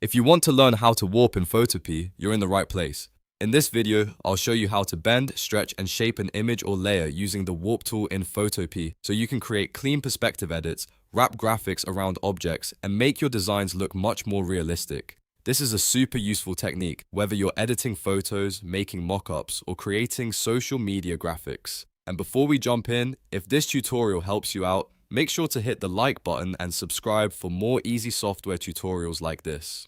If you want to learn how to warp in Photopea, you're in the right place. In this video, I'll show you how to bend, stretch, and shape an image or layer using the warp tool in Photopea so you can create clean perspective edits, wrap graphics around objects, and make your designs look much more realistic. This is a super useful technique, whether you're editing photos, making mockups, or creating social media graphics. And before we jump in, if this tutorial helps you out, make sure to hit the like button and subscribe for more easy software tutorials like this.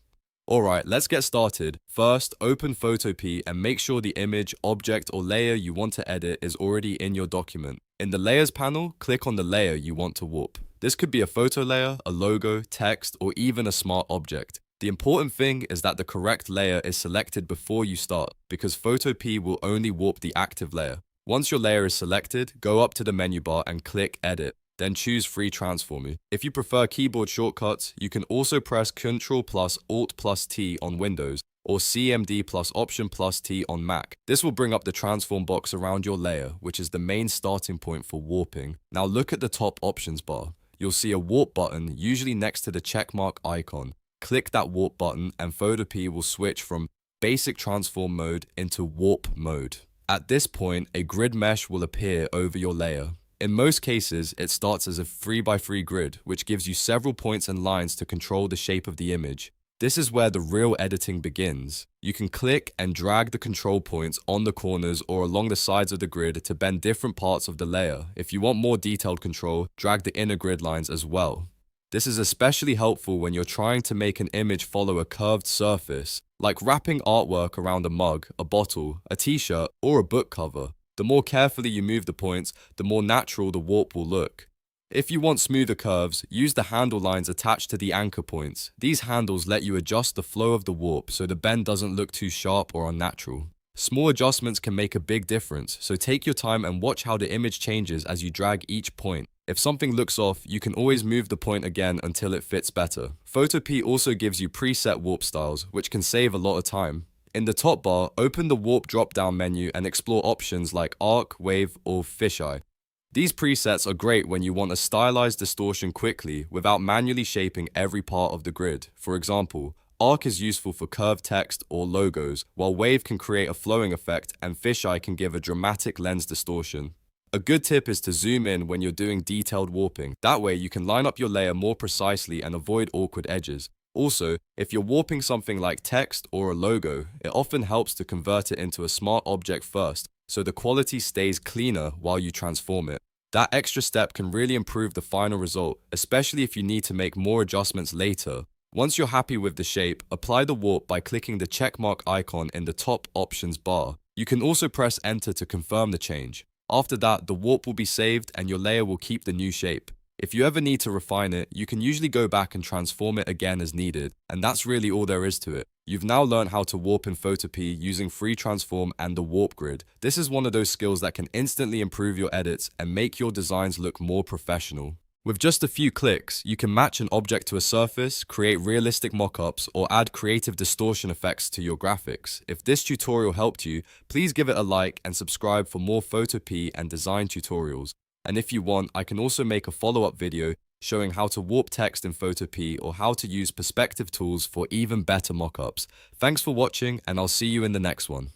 Alright, let's get started. First, open Photopea and make sure the image, object, or layer you want to edit is already in your document. In the Layers panel, click on the layer you want to warp. This could be a photo layer, a logo, text, or even a smart object. The important thing is that the correct layer is selected before you start, because Photopea will only warp the active layer. Once your layer is selected, go up to the menu bar and click Edit. Then choose Free Transform. If you prefer keyboard shortcuts, you can also press Ctrl plus Alt plus T on Windows or CMD plus Option plus T on Mac. This will bring up the transform box around your layer, which is the main starting point for warping. Now look at the top options bar. You'll see a warp button, usually next to the checkmark icon. Click that warp button and Photopea will switch from basic transform mode into warp mode. At this point, a grid mesh will appear over your layer. In most cases, it starts as a 3x3 grid, which gives you several points and lines to control the shape of the image. This is where the real editing begins. You can click and drag the control points on the corners or along the sides of the grid to bend different parts of the layer. If you want more detailed control, drag the inner grid lines as well. This is especially helpful when you're trying to make an image follow a curved surface, like wrapping artwork around a mug, a bottle, a t-shirt, or a book cover. The more carefully you move the points, the more natural the warp will look. If you want smoother curves, use the handle lines attached to the anchor points. These handles let you adjust the flow of the warp so the bend doesn't look too sharp or unnatural. Small adjustments can make a big difference, so take your time and watch how the image changes as you drag each point. If something looks off, you can always move the point again until it fits better. Photopea also gives you preset warp styles, which can save a lot of time. In the top bar, open the warp drop-down menu and explore options like arc, wave, or fisheye. These presets are great when you want a stylized distortion quickly without manually shaping every part of the grid. For example, arc is useful for curved text or logos, while wave can create a flowing effect and fisheye can give a dramatic lens distortion. A good tip is to zoom in when you're doing detailed warping. That way you can line up your layer more precisely and avoid awkward edges. Also, if you're warping something like text or a logo, it often helps to convert it into a smart object first, so the quality stays cleaner while you transform it. That extra step can really improve the final result, especially if you need to make more adjustments later. Once you're happy with the shape, apply the warp by clicking the checkmark icon in the top options bar. You can also press Enter to confirm the change. After that, the warp will be saved and your layer will keep the new shape. If you ever need to refine it, you can usually go back and transform it again as needed, and that's really all there is to it. You've now learned how to warp in Photopea using Free Transform and the warp grid. This is one of those skills that can instantly improve your edits and make your designs look more professional. With just a few clicks, you can match an object to a surface, create realistic mockups, or add creative distortion effects to your graphics. If this tutorial helped you, please give it a like and subscribe for more Photopea and design tutorials. And if you want, I can also make a follow-up video showing how to warp text in Photopea or how to use perspective tools for even better mockups. Thanks for watching, and I'll see you in the next one.